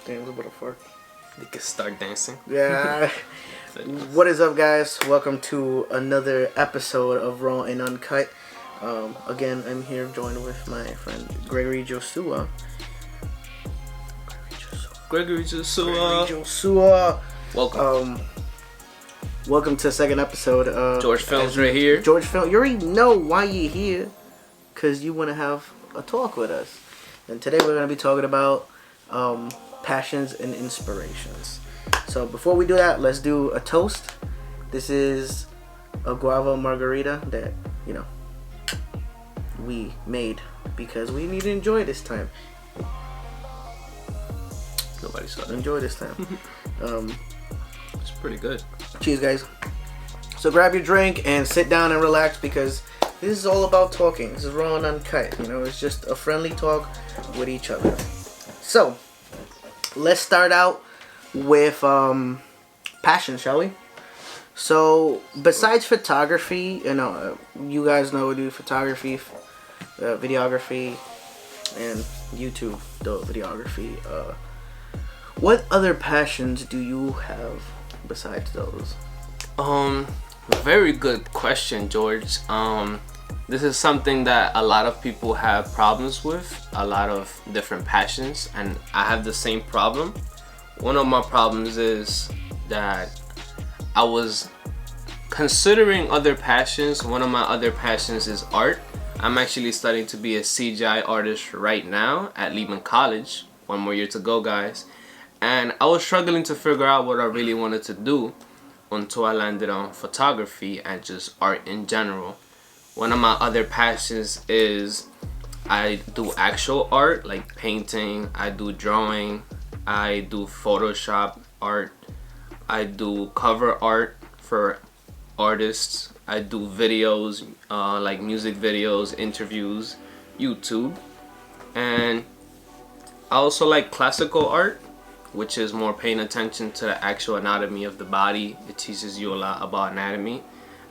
Damn, what the fuck? You can start dancing. Yeah. What is up, guys? Welcome to another episode of Raw and Uncut. Again, I'm here joined with my friend Gregory Josua. Gregory Josua. Welcome. Welcome to the second episode. George Films right here. George Film. You already know why you're here, because you want to have a talk with us. And today we're going to be talking about passions and inspirations. So before we do that, let's do a toast. This is a guava margarita that, we made because we need to enjoy this time. Nobody saw that. Enjoy this time. It's pretty good. Cheers, guys. So grab your drink and sit down and relax, because this is all about talking. This is Raw and Uncut. It's just a friendly talk with each other. So let's start out with passion, shall we? So besides photography, you guys know we do photography, videography, and YouTube videography. What other passions do you have besides those? Very good question, George. This is something that a lot of people have problems with, a lot of different passions, and I have the same problem. One of my problems is that I was considering other passions. One of my other passions is art. I'm actually studying to be a CGI artist right now at Lehman College. One more year to go, guys. And I was struggling to figure out what I really wanted to do until I landed on photography and just art in general. One of my other passions is I do actual art, like painting, I do drawing, I do Photoshop art, I do cover art for artists, I do videos, like music videos, interviews, YouTube, and I also like classical art, which is more paying attention to the actual anatomy of the body. It teaches you a lot about anatomy.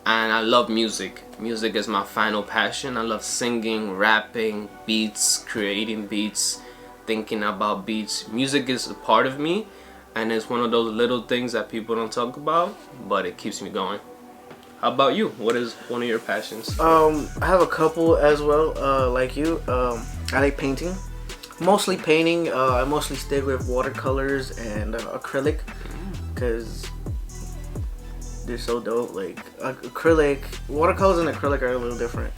And I love music. Music is my final passion. I love singing, rapping, beats, creating beats, thinking about beats. Music is a part of me, and it's one of those little things that people don't talk about, but it keeps me going. How about you? What is one of your passions? I have a couple as well, like you. I like painting. Mostly painting. I mostly stick with watercolors and acrylic, because they're so dope. Like acrylic, watercolors and acrylic are a little different.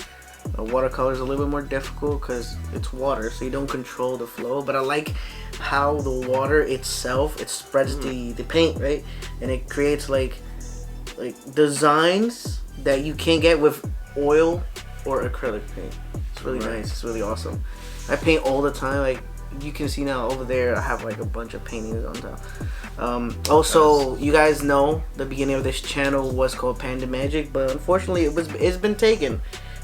Watercolor is a little bit more difficult because it's water, so you don't control the flow. But I like how the water itself, it spreads the paint, right, and it creates like designs that you can't get with oil or acrylic paint. It's really nice. It's really awesome. I paint all the time. Like you can see now over there, I have like a bunch of paintings on top. Also, you guys know the beginning of this channel was called Panda Magic, but unfortunately it's been taken.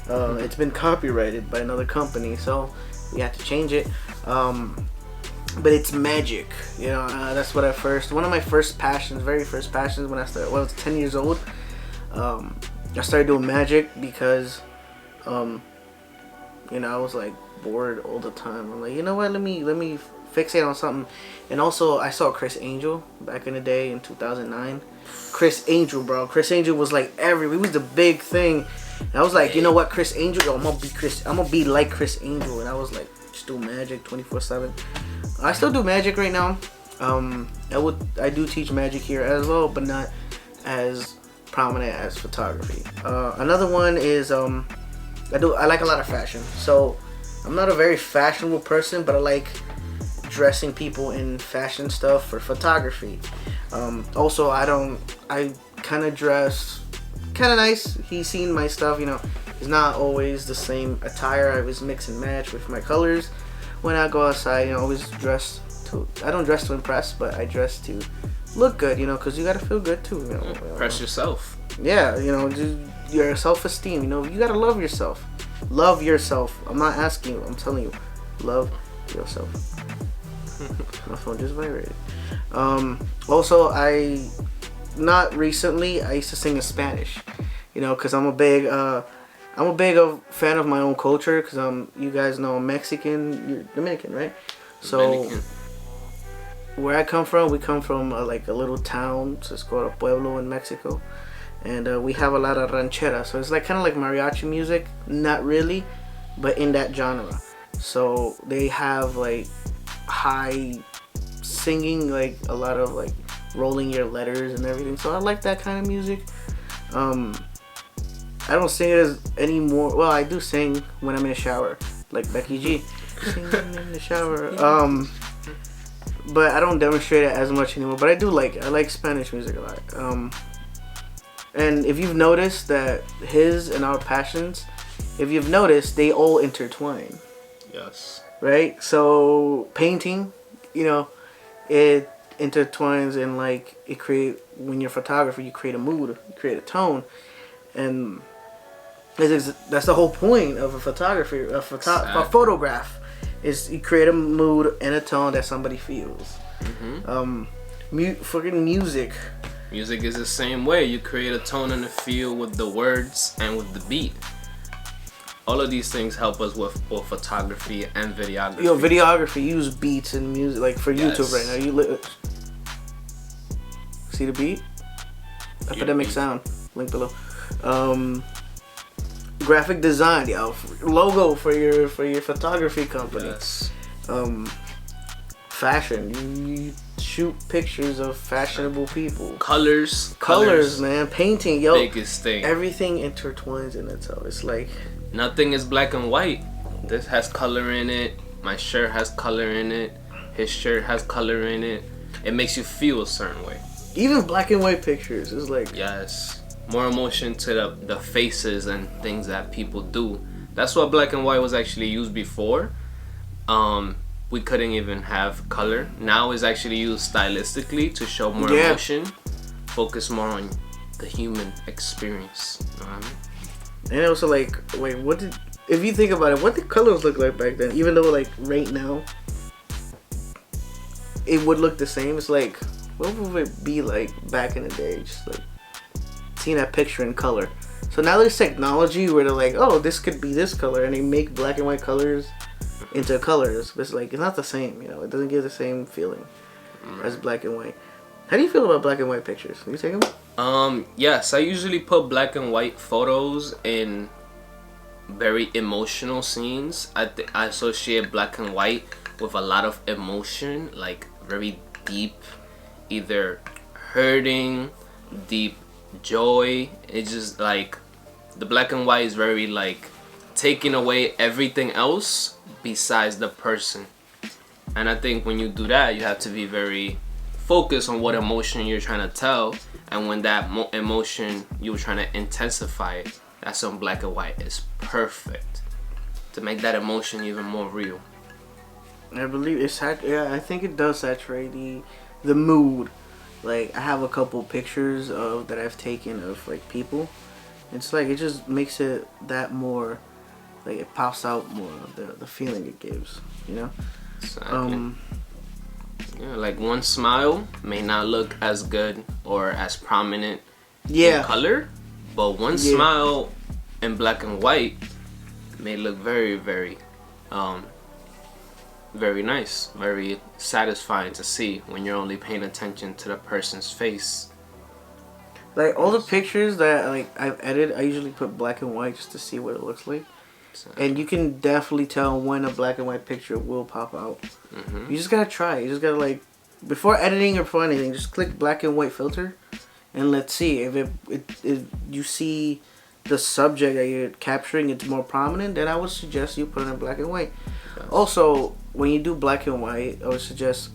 It's been copyrighted by another company, so we had to change it. But it's magic, that's what one of my first passions, very first passions when I started, when I was 10 years old. I started doing magic because, I was like bored all the time. I'm like, you know what, let me fixate on something. And also I saw Chris Angel back in the day in 2009. Chris Angel, bro. Chris Angel was like he was the big thing. And I was like, you know what, Chris Angel, yo, I'm gonna be like Chris Angel. And I was like, just do magic 24/7. I still do magic right now. I do teach magic here as well, but not as prominent as photography. Another one is I like a lot of fashion. So I'm not a very fashionable person, but I like dressing people in fashion stuff for photography. Also, I kind of dress kind of nice. He's seen my stuff, it's not always the same attire. I always mix and match with my colors. When I go outside, always I don't dress to impress, but I dress to look good, because you gotta feel good too. Impress yourself. Yeah, your self-esteem, you gotta love yourself. Love yourself. I'm not asking you, I'm telling you. Love yourself. My phone just vibrated. Also, not recently, I used to sing in Spanish, because I'm a big fan of my own culture, because you guys know I'm Mexican, you're Dominican, right? So Dominican. where I come from, we come from like a little town. So it's called a pueblo in Mexico, and we have a lot of ranchera. So it's like kind of like mariachi music, not really, but in that genre. So they have like high singing, like a lot of like rolling your letters and everything. So I like that kind of music. I don't sing it as anymore. Well, I do sing when I'm in the shower, like Becky G, singing in the shower. But I don't demonstrate it as much anymore. But I do like it. I like Spanish music a lot. And if you've noticed that his and our passions, if you've noticed, they all intertwine. Yes. Right? So painting, you know, it intertwines and like it create, when you're a photographer, you create a mood, you create a tone, and that's the whole point of a photography, a photograph, is you create a mood and a tone that somebody feels. Fucking music. Music is the same way. You create a tone and a feel with the words and with the beat. All of these things help us with both photography and videography. Yo, videography, use beats and music, like for YouTube right now. You see the beat? Epidemic Sound, link below. Graphic design, yo, logo for your photography company. Yes. Fashion, you shoot pictures of fashionable people. Colors, man. Painting, yo. Biggest thing. Everything intertwines in itself. It's like nothing is black and white. This has color in it. My shirt has color in it. His shirt has color in it. It makes you feel a certain way. Even black and white pictures is like, yes, more emotion to the faces and things that people do. That's what black and white was actually used before. We couldn't even have color. Now it's actually used stylistically to show more emotion, focus more on the human experience. You know what I mean? And also like, wait, if you think about it, what did colors look like back then? Even though like right now it would look the same. It's like, what would it be like back in the day? Just like seeing that picture in color. So now there's technology where they're like, oh, this could be this color, and they make black and white colors into colors. But it's like, it's not the same, you know. It doesn't give the same feeling as black and white. How do you feel about black and white pictures? You take them? Yes, I usually put black and white photos in very emotional scenes. I associate black and white with a lot of emotion, like very deep, either hurting, deep joy. It's just like the black and white is very like taking away everything else besides the person. And I think when you do that, you have to be very focused on what emotion you're trying to tell, and when that emotion you're trying to intensify it, that's when black and white is perfect to make that emotion even more real. I believe it's I think it does saturate the mood. Like I have a couple pictures that I've taken of like people. It's like it just makes it that more, like it pops out more of the feeling it gives, you know. Exactly. Yeah, like one smile may not look as good or as prominent in color, but one smile in black and white may look very, very, very nice, very satisfying to see when you're only paying attention to the person's face. Like all the pictures that like I've edited, I usually put black and white just to see what it looks like. And you can definitely tell when a black and white picture will pop out. You just gotta try. You just gotta like, before editing or before anything, just click black and white filter, and let's see if you see the subject that you're capturing, it's more prominent. Then I would suggest you put it in black and white. Yes. Also, when you do black and white, I would suggest,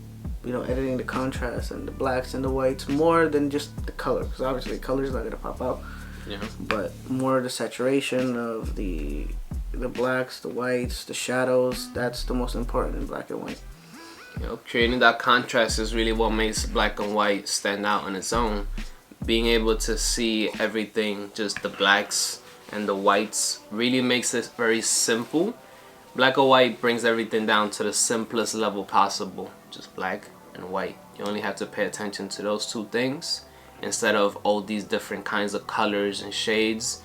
you know, editing the contrast and the blacks and the whites more than just the color, because obviously color is not gonna pop out. Yeah. But more the saturation of the blacks, the whites, the shadows. That's the most important in black and white. You know, creating that contrast is really what makes black and white stand out on its own. Being able to see everything, just the blacks and the whites, really makes it very simple. Black and white brings everything down to the simplest level possible. Just black and white. You only have to pay attention to those two things instead of all these different kinds of colors and shades.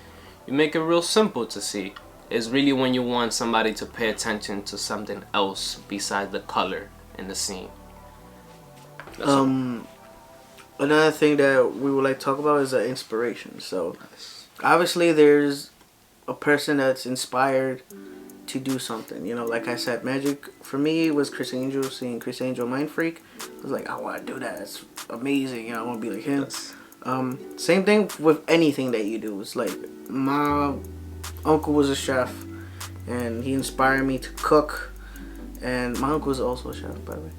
You make it real simple to see. It's really when you want somebody to pay attention to something else besides the color in the scene. That's all. Another thing that we would like to talk about is inspiration. So obviously there's a person that's inspired to do something. You know, like I said, magic for me was Chris Angel. Seeing Chris Angel Mind Freak, I was like, I want to do that. It's amazing. You know, I want to be like him. Yes. Same thing with anything that you do. It's like my uncle was a chef, and he inspired me to cook. And my uncle was also a chef, by the way.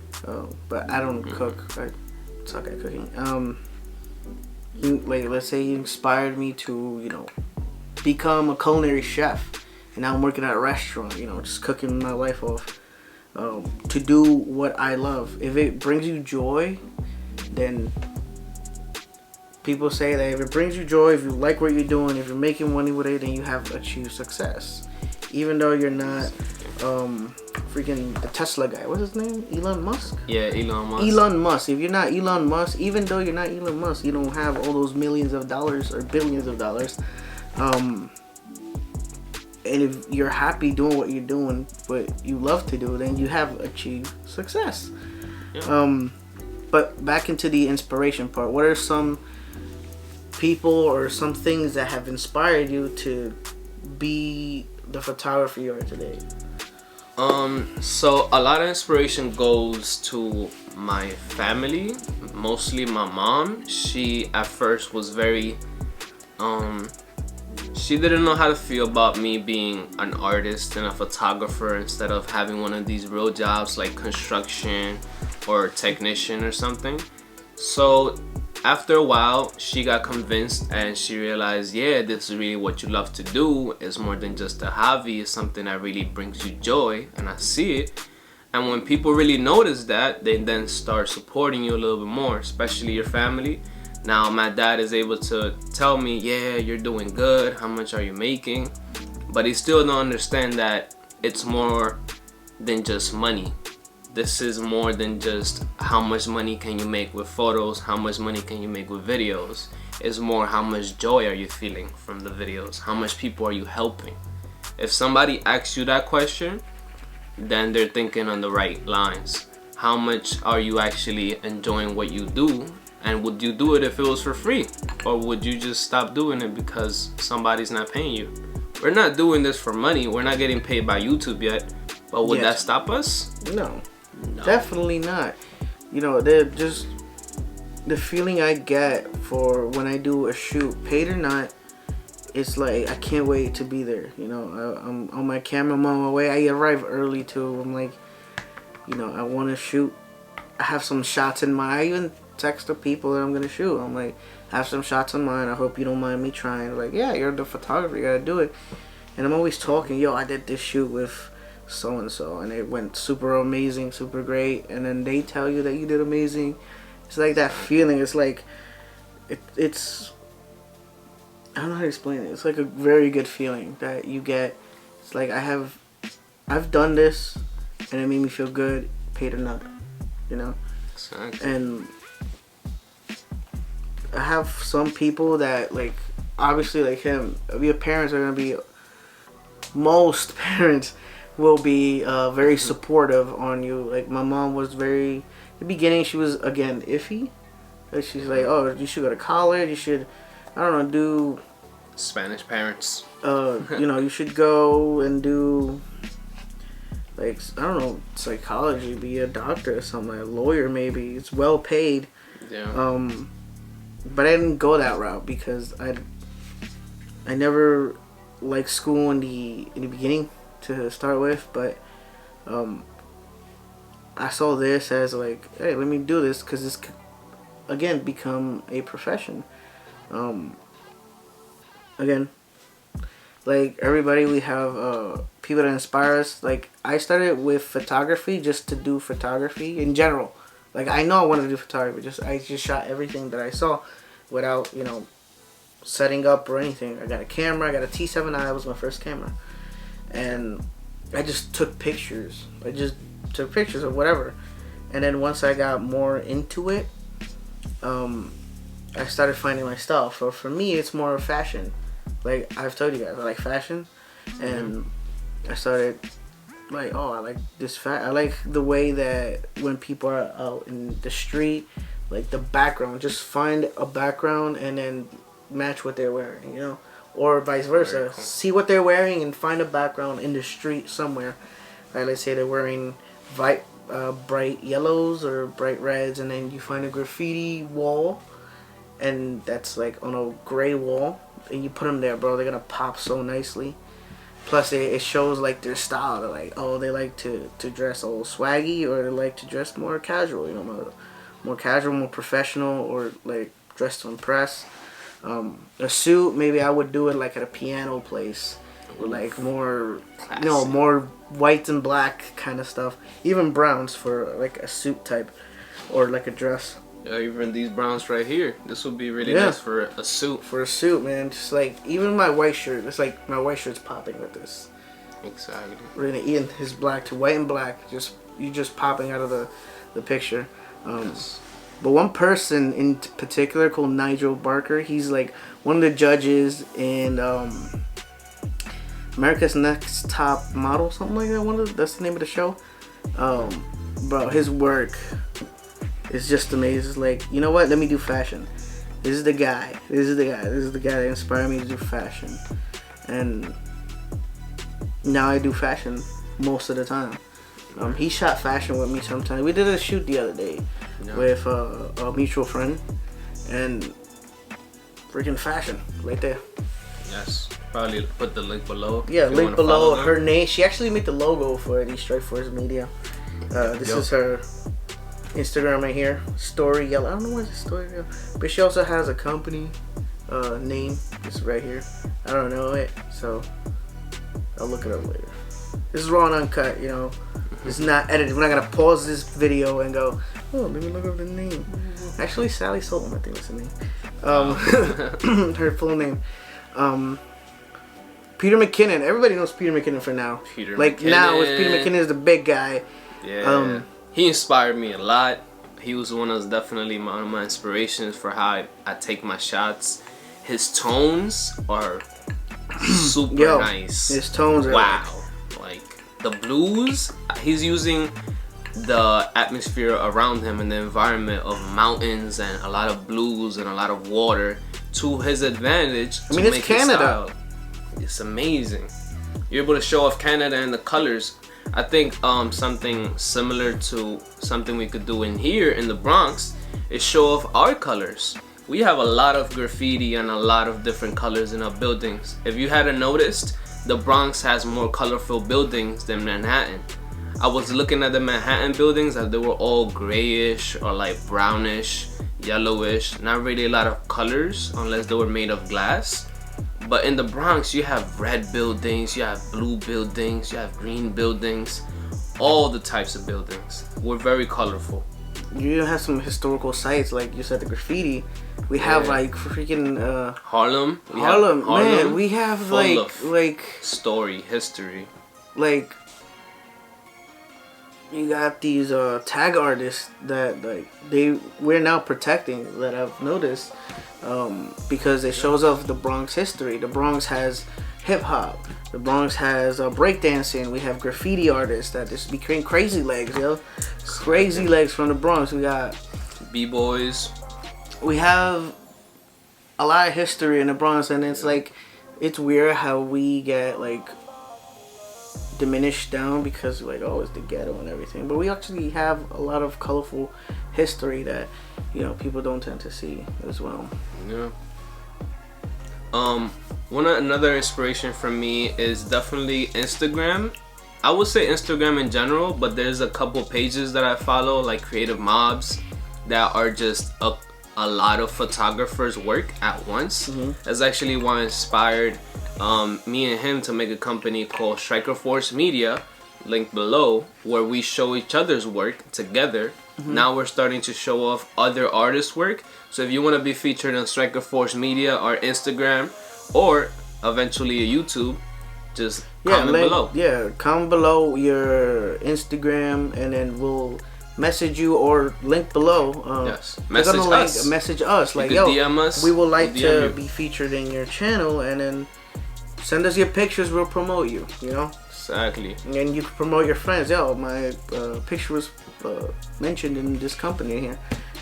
But I don't cook. I suck at cooking. Let's say he inspired me to, you know, become a culinary chef, and now I'm working at a restaurant. You know, just cooking my life off. To do what I love. If it brings you joy, then people say that if it brings you joy, if you like what you're doing, if you're making money with it, then you have achieved success. Even though you're not freaking the Tesla guy. What's his name? Elon Musk? Yeah, Elon Musk. Elon Musk. If you're not Elon Musk, even though you're not Elon Musk, you don't have all those millions of dollars or billions of dollars. And if you're happy doing what you're doing, what you love to do, then you have achieved success. Yeah. But back into the inspiration part. What are some people or some things that have inspired you to be the photographer you are today? So a lot of inspiration goes to my family, mostly my mom. She at first was very she didn't know how to feel about me being an artist and a photographer instead of having one of these real jobs like construction or technician or something. So after a while, she got convinced and she realized, yeah, this is really what you love to do. It's more than just a hobby. It's something that really brings you joy, and I see it. And when people really notice that, they then start supporting you a little bit more, especially your family. Now my dad is able to tell me, yeah, you're doing good. How much are you making? But he still don't understand that it's more than just money. This is more than just how much money can you make with photos, how much money can you make with videos. It's more how much joy are you feeling from the videos, how much people are you helping. If somebody asks you that question, then they're thinking on the right lines. How much are you actually enjoying what you do? And would you do it if it was for free? Or would you just stop doing it because somebody's not paying you? We're not doing this for money. We're not getting paid by YouTube yet. But would that stop us? No. Definitely not. You know, they're just the feeling I get for when I do a shoot, paid or not, it's like I can't wait to be there. You know, I'm on my camera, I'm on my way. I arrive early too. I'm like, you know, I want to shoot. I have some shots in mind. I even text the people that I'm gonna shoot. I'm like, I have some shots in mind. I hope you don't mind me trying. Like, yeah, you're the photographer. You gotta do it. And I'm always talking. Yo, I did this shoot with so and so, and it went super amazing, super great, and then they tell you that you did amazing. It's like that feeling. It's like it's I don't know how to explain it. It's like a very good feeling that you get. It's like I've done this, and it made me feel good, paid or not, you know. Exactly. And I have some people that, like, obviously like him. Your parents are gonna be. Most parents will be very supportive on you. Like my mom was very. In the beginning, she was again iffy. Like she's like, oh, you should go to college. You should, I don't know, do. Spanish parents. You know, you should go and do. Like I don't know, psychology, be a doctor or something, like a lawyer maybe. It's well paid. Yeah. But I didn't go that route because I never liked school in the beginning to start with, but I saw this as like, hey, let me do this because this could again become a profession. Again, like everybody, we have people that inspire us. Like I started with photography just to do photography in general. Like I know I wanted to do photography. I just shot everything that I saw, without setting up or anything. I got a camera. I got a T7i. That was my first camera, and I just took pictures. I just took pictures of whatever, and then once I got more into it, I started finding my style. So for me, it's more fashion. Like I've told you guys, I like fashion, and I started like, oh, I like this I like the way that when people are out in the street, like the background, just find a background and then match what they're wearing, you know, or vice versa. Cool. See what they're wearing and find a background in the street somewhere. Like, let's say they're wearing bright yellows or bright reds, and then you find a graffiti wall, and that's like on a gray wall, and you put them there, bro. They're gonna pop so nicely. Plus, it shows like their style. They're like, oh, they like to dress all swaggy, or they like to dress more casual. You know, more casual, more professional, or like dressed to impress. A suit, maybe I would do it like at a piano place, with like more, classic. You know, more white and black kind of stuff. Even browns for like a suit type, or like a dress. Yeah, even these browns right here. This would be really nice for a suit. For a suit, man. Just like, even my white shirt. It's like my white shirt's popping with this. Exactly. Really, Ian, his black to white and black. You just popping out of the picture. Yes. But one person in particular called Nigel Barker. He's like one of the judges in America's Next Top Model, something like that. That's the name of the show. Bro, his work. It's just amazing. It's like, you know what? Let me do fashion. This is the guy. This is the guy that inspired me to do fashion. And now I do fashion most of the time. He shot fashion with me sometimes. We did a shoot the other day with a mutual friend. And freaking fashion right there. Yes. Probably put the link below. Yeah, link below. Her name. She actually made the logo for the Strike Force Media. This is her Instagram right here, Story Yellow. I don't know what it's Story Yellow, but she also has a company name. It's right here. I don't know it, so I'll look it up later. This is raw and uncut, you know. It's not edited. We're not gonna pause this video and go, oh, let me look up the name. Actually, Sally Sullivan, I think that's the name. Her full name. Peter McKinnon. Everybody knows Peter McKinnon for now. Now, with Peter McKinnon is the big guy. Yeah. He inspired me a lot. He was one of definitely one of my inspirations for how I take my shots. His tones are super nice. His tones are like the blues. He's using the atmosphere around him and the environment of mountains and a lot of blues and a lot of water to his advantage. I mean, it's Canada. It's amazing. You're able to show off Canada and the colors. I think something similar to something we could do in here in the Bronx is show off our colors. We have a lot of graffiti and a lot of different colors in our buildings. If you hadn't noticed, the Bronx has more colorful buildings than Manhattan. I was looking at the Manhattan buildings and they were all grayish or like brownish, yellowish, not really a lot of colors unless they were made of glass. But in the Bronx, you have red buildings, you have blue buildings, you have green buildings, all the types of buildings. We're very colorful. You have some historical sites, like you said, the graffiti. We have like freaking Harlem. Harlem, man. We have like story, history. Like, you got these tag artists that we're now protecting, that I've noticed. Because it shows off the Bronx history. The Bronx has hip hop. The Bronx has breakdancing. We have graffiti artists that just be creating crazy legs, yo. Crazy legs from the Bronx. We got B-boys. We have a lot of history in the Bronx, and it's like, it's weird how we get like diminished down because like, oh, it's the ghetto and everything. But we actually have a lot of colorful history that, you know, people don't tend to see as well. Yeah. Another inspiration for me is definitely Instagram. I would say Instagram in general, but there's a couple pages that I follow, like Creative Mobs, that are just a lot of photographers' work at once. That's actually what inspired me and him to make a company called Striker Force Media, linked below, where we show each other's work together. Now we're starting to show off other artists' work. So if you want to be featured on Striker Force Media or Instagram or eventually a YouTube, just comment below. Yeah, comment below your Instagram and then we'll message you or link below. Yes, message us. Like, yo, DM us. We would like to be featured in your channel, and then send us your pictures. We'll promote you. You know, Exactly. And you can promote your friends. Yo, my picture was mentioned in this company here.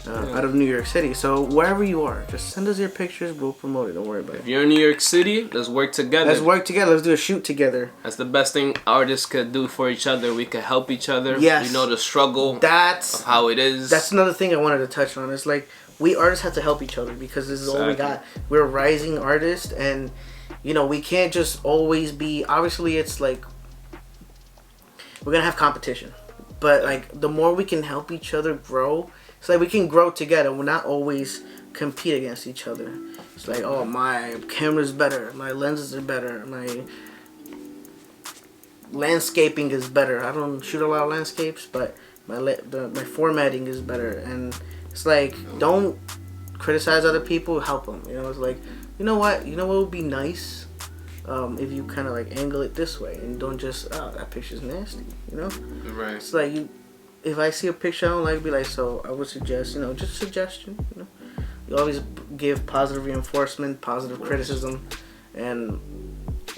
Out of New York City. So wherever you are, just send us your pictures. We'll promote it. Don't worry about it. If you're in New York City, let's work together. Let's do a shoot together. That's the best thing artists could do for each other. We could help each other. Yes. We know the struggle of how it is. That's another thing I wanted to touch on. It's like we artists have to help each other because this is all we got. We're rising artists, and we can't just always be. Obviously, it's like we're gonna have competition, but like the more we can help each other grow. It's like we can grow together. We'll not always compete against each other. It's like, oh, my camera's better. My lenses are better. My landscaping is better. I don't shoot a lot of landscapes, but my formatting is better. And it's like, don't criticize other people. Help them. It's like, you know what? You know what would be nice? If you kind of like angle it this way and don't just, oh, that picture's nasty. Right. It's like if I see a picture I don't like, be like, so I would suggest, just a suggestion, You always give positive reinforcement, positive criticism, and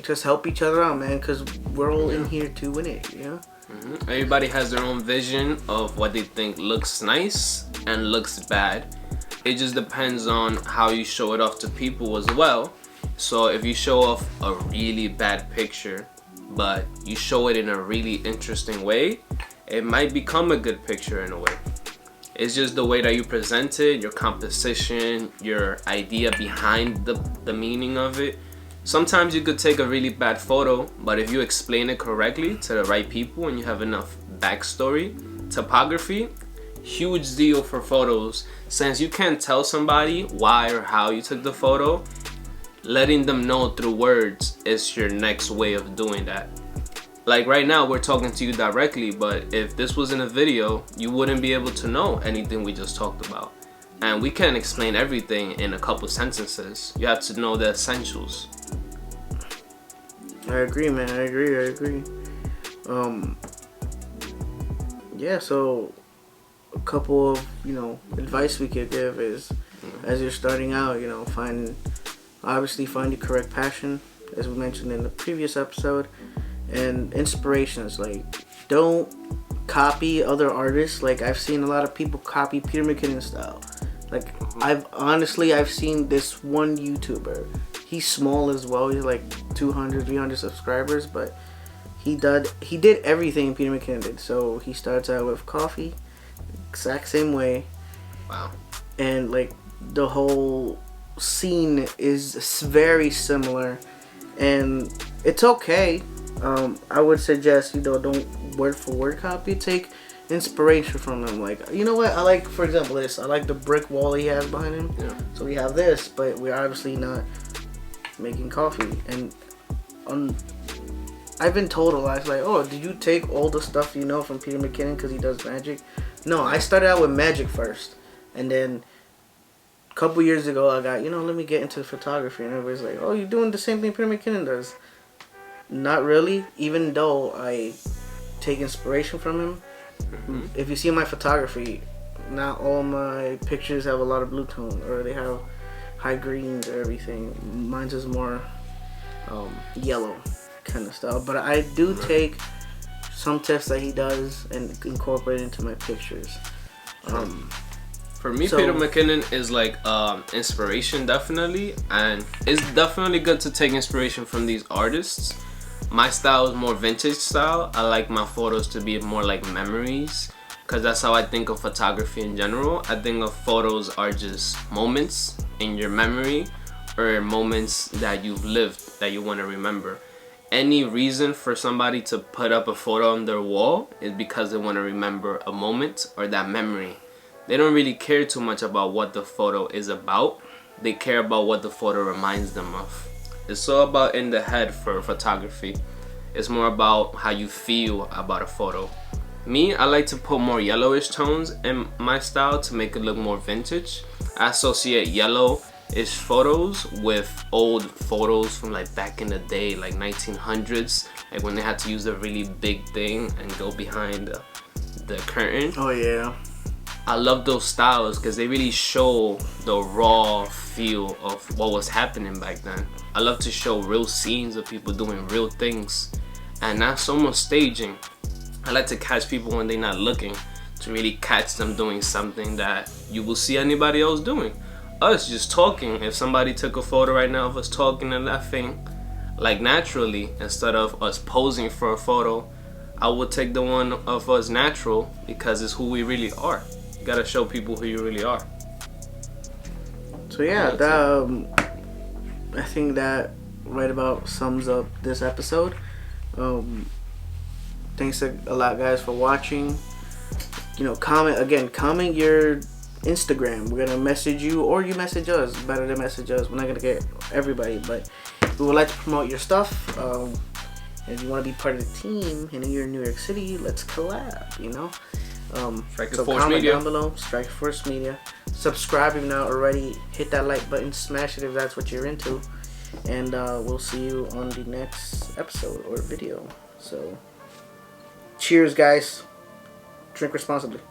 just help each other out, man, because we're all in here to win it, Mm-hmm. Everybody has their own vision of what they think looks nice and looks bad. It just depends on how you show it off to people as well. So if you show off a really bad picture, but you show it in a really interesting way, it might become a good picture in a way. It's just the way that you present it, your composition, your idea behind the meaning of it. Sometimes you could take a really bad photo, but if you explain it correctly to the right people and you have enough backstory, topography, huge deal for photos. Since you can't tell somebody why or how you took the photo, letting them know through words is your next way of doing that. Like right now, we're talking to you directly, but if this was in a video, you wouldn't be able to know anything we just talked about. And we can't explain everything in a couple sentences. You have to know the essentials. I agree, man. I agree. Yeah, so a couple of, advice we could give is, as you're starting out, find the correct passion, as we mentioned in the previous episode. And inspirations, like don't copy other artists. Like I've seen a lot of people copy Peter McKinnon style. Like I've seen this one YouTuber. He's small as well. He's like 200, 300 subscribers, but he did everything Peter McKinnon did. So he starts out with coffee, exact same way. Wow. And like the whole scene is very similar, and it's okay. I would suggest, don't word for word copy. Take inspiration from them. Like, you know what? I like, for example, this. I like the brick wall he has behind him. Yeah. So we have this, but we're obviously not making coffee. And I've been told a lot. It's like, oh, did you take all the stuff from Peter McKinnon because he does magic? No, I started out with magic first. And then a couple years ago, I got, let me get into photography. And everybody's like, oh, you're doing the same thing Peter McKinnon does. Not really, even though I take inspiration from him. Mm-hmm. If you see my photography, not all my pictures have a lot of blue tone or they have high greens or everything. Mine's is more yellow kind of style. But I do take some tips that he does and incorporate into my pictures. For me, Peter McKinnon is like inspiration, definitely, and it's definitely good to take inspiration from these artists. My style is more vintage style. I like my photos to be more like memories, because that's how I think of photography in general. I think of photos are just moments in your memory or moments that you've lived that you want to remember. Any reason for somebody to put up a photo on their wall is because they want to remember a moment or that memory. They don't really care too much about what the photo is about. They care about what the photo reminds them of. It's all about in the head for photography. It's more about how you feel about a photo. Me, I like to put more yellowish tones in my style to make it look more vintage. I associate yellowish photos with old photos from like back in the day, like 1900s, like when they had to use a really big thing and go behind the curtain. Oh yeah. I love those styles because they really show the raw feel of what was happening back then. I love to show real scenes of people doing real things. and not so much staging. I like to catch people when they're not looking, to really catch them doing something that you will see anybody else doing. Us just talking. If somebody took a photo right now of us talking and laughing, like naturally, instead of us posing for a photo, I would take the one of us natural, because it's who we really are. You gotta show people who you really are. So yeah, I think that right about sums up this episode. Thanks a lot, guys, for watching. Comment your Instagram. We're gonna message you, or you message us. Better to message us. We're not gonna get everybody, but we would like to promote your stuff. If you want to be part of the team and you're in New York City, let's collab. Striker So Force comment Media down below. Striker Force Media. Subscribe if you're not already. Hit that like button. Smash it if that's what you're into. And we'll see you on the next episode or video. So, cheers, guys. Drink responsibly.